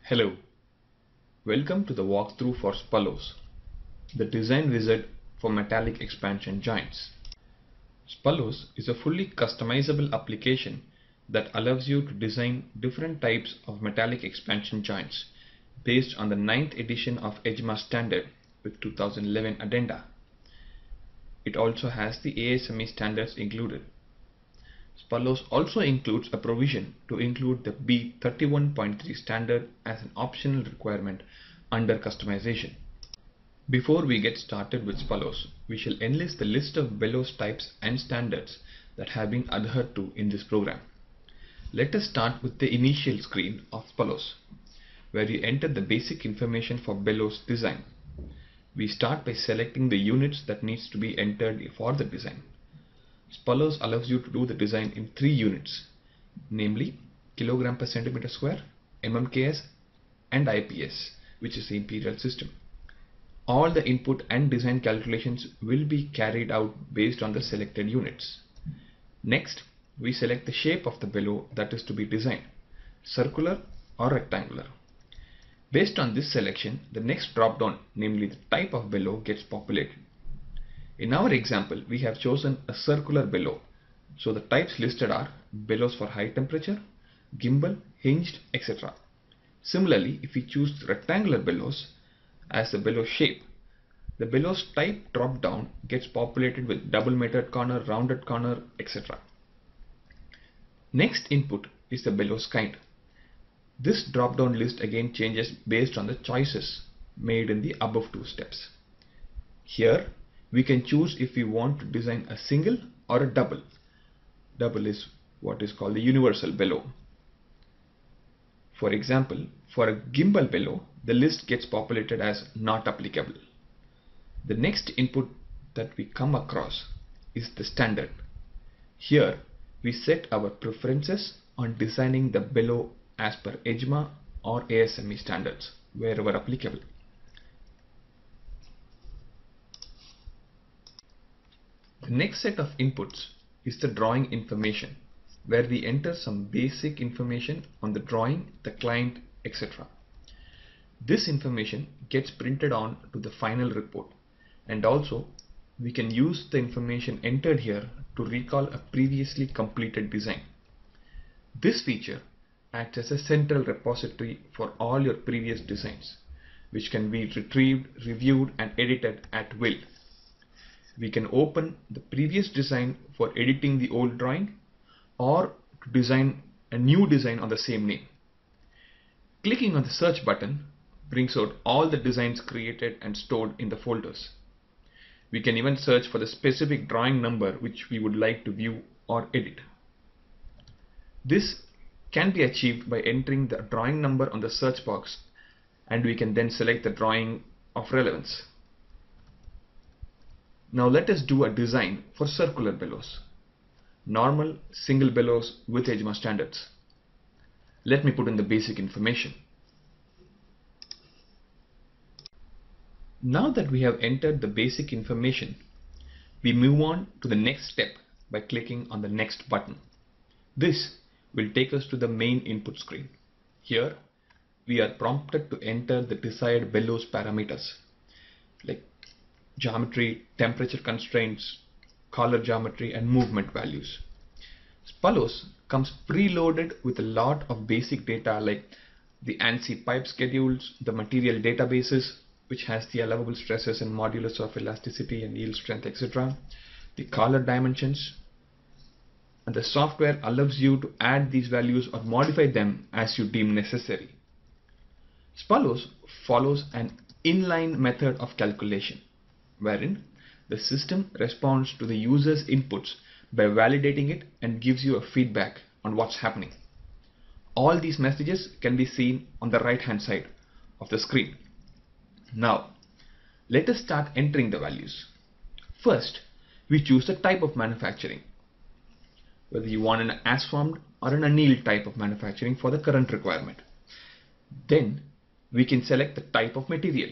Hello, welcome to the walkthrough for Spullows, the design wizard for metallic expansion joints. Spullows is a fully customizable application that allows you to design different types of metallic expansion joints based on the 9th edition of EJMA standard with 2011 addenda. It also has the ASME standards included. Spullows also includes a provision to include the B31.3 standard as an optional requirement under customization. Before we get started with Spullows, we shall enlist the list of bellows types and standards that have been adhered to in this program. Let us start with the initial screen of Spullows, where you enter the basic information for bellows design. We start by selecting the units that needs to be entered for the design. Spullows allows you to do the design in 3 units, namely kilogram per centimeter square, mmks and IPS, which is the imperial system. All the input and design calculations will be carried out based on the selected units. Next, we select the shape of the bellow that is to be designed, circular or rectangular. Based on this selection, the next drop down, namely the type of bellow, gets populated. In our example, we have chosen a circular bellow, so the types listed are bellows for high temperature, gimbal, hinged, etc. Similarly, if we choose rectangular bellows as the bellows shape, the bellows type drop down gets populated with double mitered corner, rounded corner, etc. Next input is the bellows kind. This drop down list again changes based on the choices made in the above 2 steps. Here we can choose if we want to design a single or a double. Double is what is called the universal bellow. For example, for a gimbal bellow, the list gets populated as not applicable. The next input that we come across is the standard. Here we set our preferences on designing the bellow as per EJMA or ASME standards wherever applicable. The next set of inputs is the drawing information, where we enter some basic information on the drawing, the client, etc. This information gets printed on to the final report, and also we can use the information entered here to recall a previously completed design. This feature acts as a central repository for all your previous designs, which can be retrieved, reviewed and edited at will. We can open the previous design for editing the old drawing or to design a new design on the same name. Clicking on the search button brings out all the designs created and stored in the folders. We can even search for the specific drawing number which we would like to view or edit. This can be achieved by entering the drawing number on the search box, and we can then select the drawing of relevance. Now let us do a design for circular bellows, normal single bellows with EJMA standards. Let me put in the basic information. Now that we have entered the basic information, we move on to the next step by clicking on the next button. This will take us to the main input screen. Here we are prompted to enter the desired bellows parameters like geometry, temperature constraints, collar geometry and movement values. Spullows comes preloaded with a lot of basic data like the ANSI pipe schedules, the material databases which has the allowable stresses and modulus of elasticity and yield strength, etc., the collar dimensions, and the software allows you to add these values or modify them as you deem necessary. Spullows follows an inline method of calculation, wherein the system responds to the user's inputs by validating it and gives you a feedback on what's happening. All these messages can be seen on the right hand side of the screen. Now, let us start entering the values. First, we choose the type of manufacturing, whether you want an as-formed or an annealed type of manufacturing for the current requirement. Then, we can select the type of material.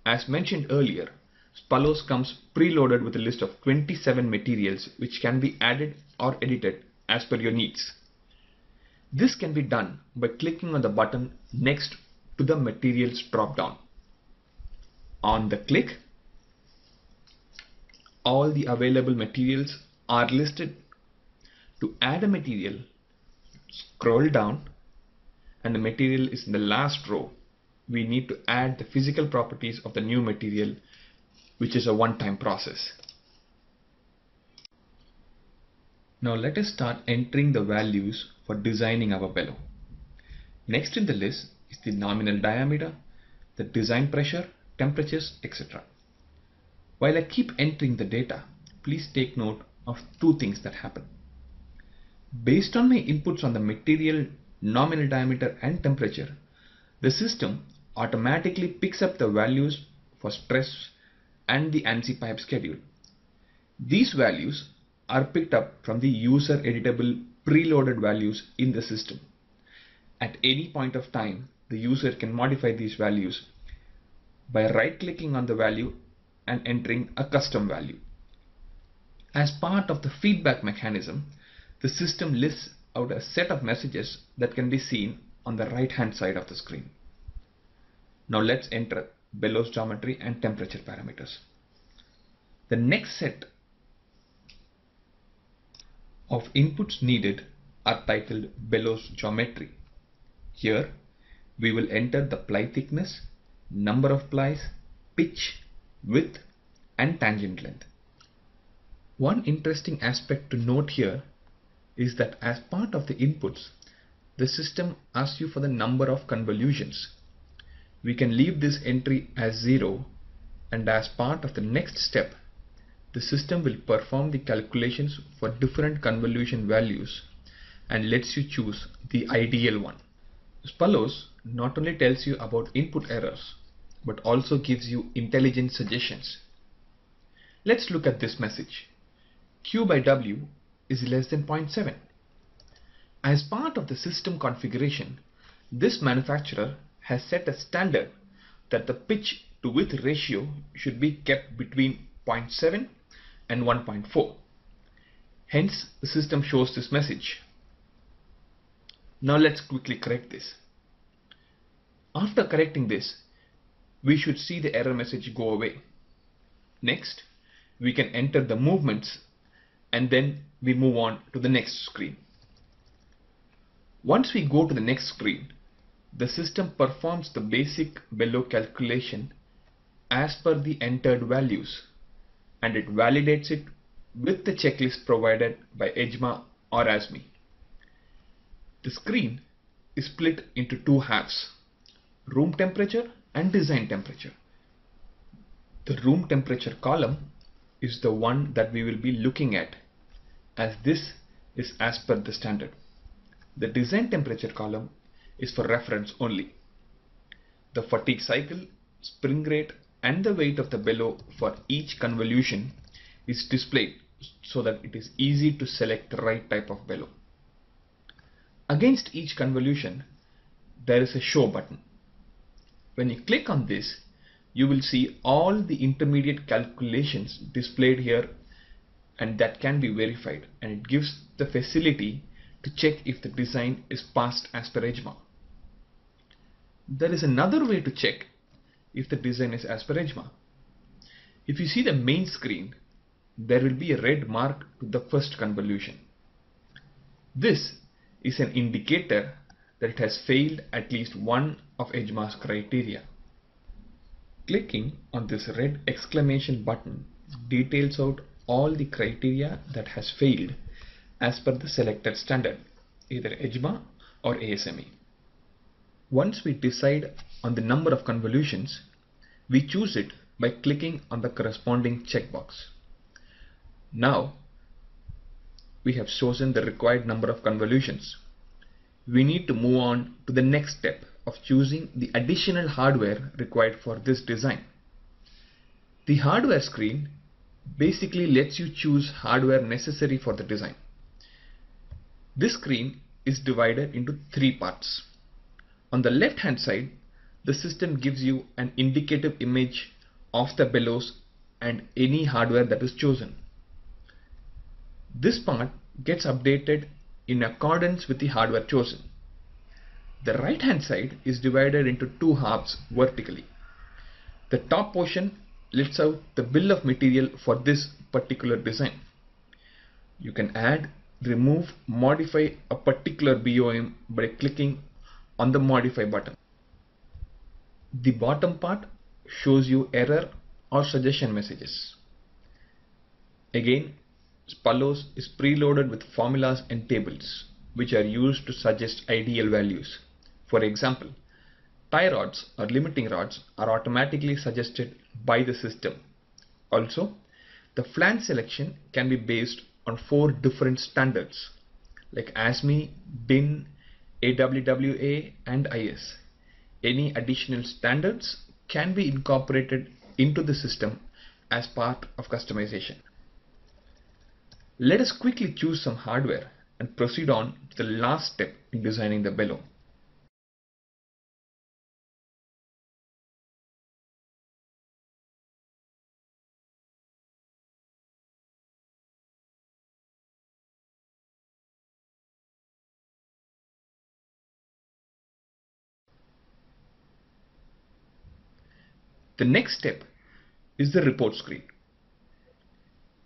As mentioned earlier, Spullows comes preloaded with a list of 27 materials which can be added or edited as per your needs. This can be done by clicking on the button next to the materials drop-down. On the click, all the available materials are listed. To add a material, scroll down and the material is in the last row. We need to add the physical properties of the new material, which is a one-time process. Now let us start entering the values for designing our bellow. Next in the list is the nominal diameter, the design pressure, temperatures, etc. While I keep entering the data, please take note of two things that happen. Based on my inputs on the material, nominal diameter and temperature, the system automatically picks up the values for stress and the ANSI pipe schedule. These values are picked up from the user editable preloaded values in the system. At any point of time, the user can modify these values by right-clicking on the value and entering a custom value. As part of the feedback mechanism, the system lists out a set of messages that can be seen on the right-hand side of the screen. Now let's enter bellows geometry and temperature parameters. The next set of inputs needed are titled bellows geometry. Here we will enter the ply thickness, number of plies, pitch, width and tangent length. One interesting aspect to note here is that as part of the inputs, the system asks you for the number of convolutions. We can leave this entry as 0, and as part of the next step, the system will perform the calculations for different convolution values and lets you choose the ideal one. Spullows not only tells you about input errors, but also gives you intelligent suggestions. Let's look at this message. Q by W is less than 0.7. As part of the system configuration, this manufacturer has set a standard that the pitch to width ratio should be kept between 0.7 and 1.4. Hence, the system shows this message. Now let's quickly correct this. After correcting this, we should see the error message go away. Next, we can enter the movements and then we move on to the next screen. Once we go to the next screen, the system performs the basic bellow calculation as per the entered values, and it validates it with the checklist provided by EJMA or ASME. The screen is split into two halves, room temperature and design temperature. The room temperature column is the one that we will be looking at, as this is as per the standard. The design temperature column is for reference only. The fatigue cycle, spring rate and the weight of the bellow for each convolution is displayed so that it is easy to select the right type of bellow. Against each convolution, there is a show button. When you click on this, you will see all the intermediate calculations displayed here, and that can be verified, and it gives the facility to check if the design is passed as per EJMA. There is another way to check if the design is as per EJMA. If you see the main screen, there will be a red mark to the first convolution. This is an indicator that it has failed at least one of EJMA's criteria. Clicking on this red exclamation button details out all the criteria that has failed as per the selected standard, either EJMA or ASME. Once we decide on the number of convolutions, we choose it by clicking on the corresponding checkbox. Now we have chosen the required number of convolutions. We need to move on to the next step of choosing the additional hardware required for this design. The hardware screen basically lets you choose hardware necessary for the design. This screen is divided into three parts. On the left hand side, the system gives you an indicative image of the bellows and any hardware that is chosen. This part gets updated in accordance with the hardware chosen. The right hand side is divided into two halves vertically. The top portion lists out the bill of material for this particular design. You can add, remove, modify a particular BOM by clicking on the modify button. The bottom part shows you error or suggestion messages. Again, Spullows is preloaded with formulas and tables which are used to suggest ideal values. For example, tie rods or limiting rods are automatically suggested by the system. Also, the flange selection can be based on 4 different standards like ASME, DIN, AWWA and IS. Any additional standards can be incorporated into the system as part of customization. Let us quickly choose some hardware and proceed on to the last step in designing the bellow. The next step is the report screen.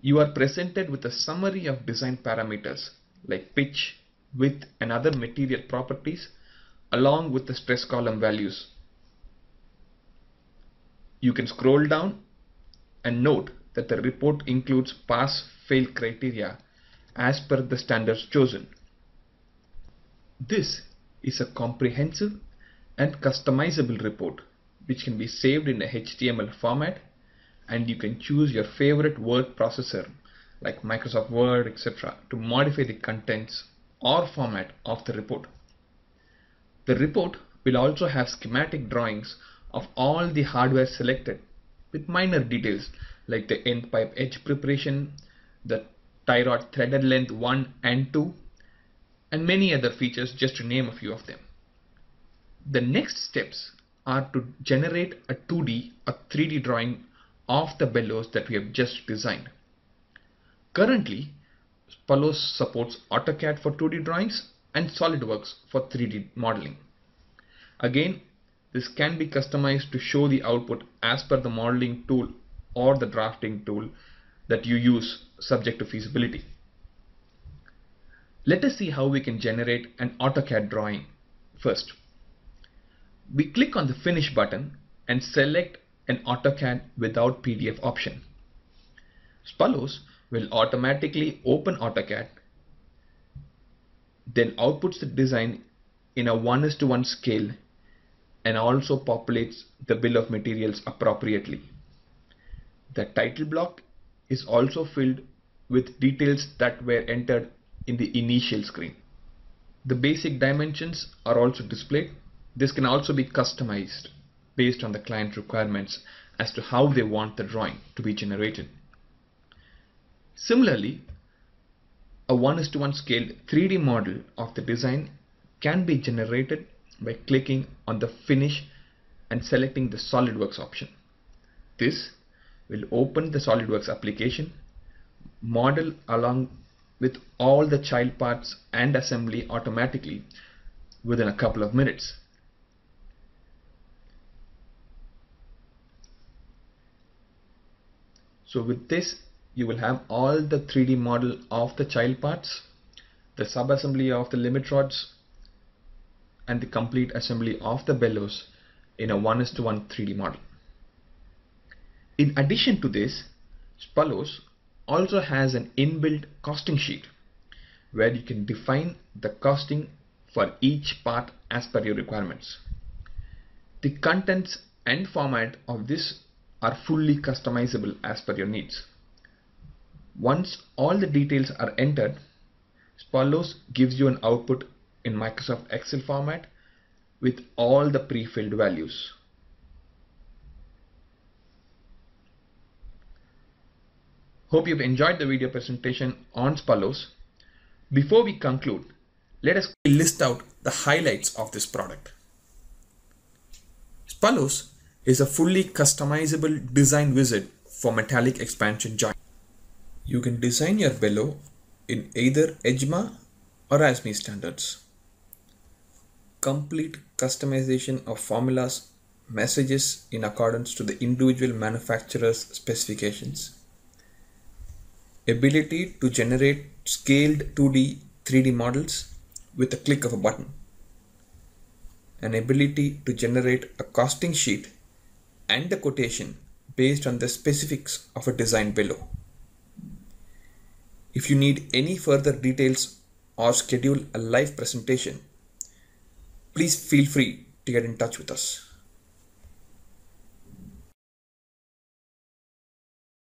You are presented with a summary of design parameters like pitch, width and other material properties along with the stress column values. You can scroll down and note that the report includes pass-fail criteria as per the standards chosen. This is a comprehensive and customizable report which can be saved in a HTML format, and you can choose your favorite word processor like Microsoft Word, etc. to modify the contents or format of the report. The report will also have schematic drawings of all the hardware selected with minor details like the end pipe edge preparation, the tie rod threaded length 1 and 2, and many other features, just to name a few of them. The next steps are to generate a 2D or 3D drawing of the bellows that we have just designed. Currently, Spullows supports AutoCAD for 2D drawings and SolidWorks for 3D modeling. Again, this can be customized to show the output as per the modeling tool or the drafting tool that you use, subject to feasibility. Let us see how we can generate an AutoCAD drawing first. We click on the Finish button and select an AutoCAD without PDF option. Spullows will automatically open AutoCAD, then outputs the design in a 1:1 scale and also populates the bill of materials appropriately. The title block is also filled with details that were entered in the initial screen. The basic dimensions are also displayed. This can also be customized based on the client requirements as to how they want the drawing to be generated. Similarly, a 1:1 scale 3D model of the design can be generated by clicking on the Finish and selecting the SolidWorks option. This will open the SolidWorks application, model along with all the child parts and assembly automatically within a couple of minutes. So with this, you will have all the 3D model of the child parts, the sub-assembly of the limit rods, and the complete assembly of the bellows in a 1:1 3D model. In addition to this, Spullows also has an inbuilt costing sheet where you can define the costing for each part as per your requirements. The contents and format of this are fully customizable as per your needs. Once all the details are entered, Spullows gives you an output in Microsoft Excel format with all the pre-filled values. Hope you've enjoyed the video presentation on Spullows. Before we conclude, let us list out the highlights of this product. Spullows is a fully customizable design wizard for metallic expansion joint. You can design your bellow in either EJMA or ASME standards. complete customization of formulas, messages in accordance to the individual manufacturer's specifications, ability to generate scaled 2D, 3D models with a click of a button, an ability to generate a costing sheet and a quotation based on the specifics of a design below. If you need any further details or schedule a live presentation, please feel free to get in touch with us.